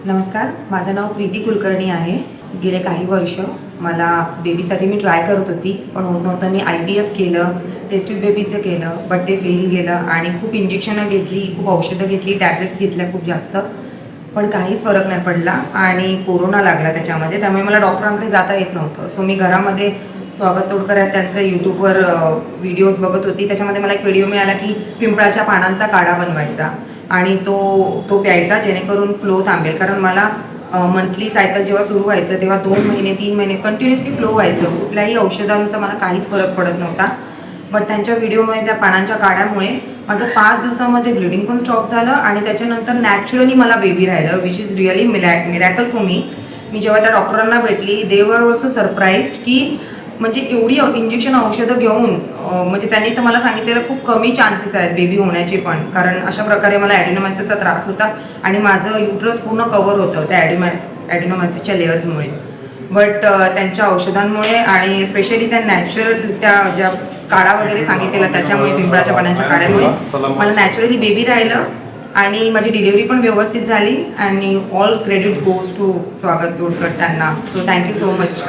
नमस्कार, माझं नाव प्रीती कुलकर्णी आहे. गेले काही वर्ष मला बेबीसाठी मी ट्राय करत होती, पण होत नव्हतं. मी IVF केलं, टेस्ट ट्यूब बेबीचं केलं, बट ते फेल गेलं आणि खूप इंजेक्शनं घेतली, खूप औषधं घेतली, टॅब्लेट्स घेतल्या खूप जास्त, पण काहीच फरक नाही पडला आणि कोरोना लागला त्याच्यामध्ये. त्यामुळे मला डॉक्टरांकडे जाता येत नव्हतं. सो मी घरामध्ये स्वागत तोडकर आहेत त्यांचं यूट्यूबवर व्हिडिओज बघत होती. त्याच्यामध्ये मला एक व्हिडिओ मिळाला की पिंपळाच्या पानांचा काढा बनवायचा आणि तो प्यायचा, जेणेकरून फ्लो थांबेल. कारण मला मंथली सायकल जेव्हा सुरू व्हायचं तेव्हा 2 महिने 3 महिने कंटिन्युअसली फ्लो व्हायचं. कुठल्याही औषधांचा मला काहीच फरक पडत नव्हता. बट त्यांच्या व्हिडिओमुळे, त्या पानांच्या काढ्यामुळे माझं 5 दिवसामध्ये ब्लिडिंग पण स्टॉप झालं आणि त्याच्यानंतर नॅचरली मला बेबी राहिलं, which is really miracle for me. मी जेव्हा त्या डॉक्टरांना भेटली, दे वर ऑल्सो सरप्राईज्ड की म्हणजे एवढी इंजेक्शन औषधं घेऊन म्हणजे त्यांनी तर मला सांगितलेलं खूप कमी चान्सेस आहेत बेबी होण्याचे पण, कारण अशा प्रकारे मला ॲडिनोमायसिसचा त्रास होता आणि माझं युट्रस पूर्ण कव्हर होतं त्या ॲडिनोमायसिसच्या लेअर्समुळे. बट त्यांच्या औषधांमुळे आणि स्पेशली त्या नॅचरल त्या ज्या काढा वगैरे सांगितलेला त्याच्यामुळे, पिंपळाच्या पानांच्या काढ्यामुळे मला नॅचरली बेबी राहिलं आणि माझी डिलिव्हरी पण व्यवस्थित झाली. आणि ऑल क्रेडिट गोज टू स्वागत तोडकर त्यांना. So thank you so much.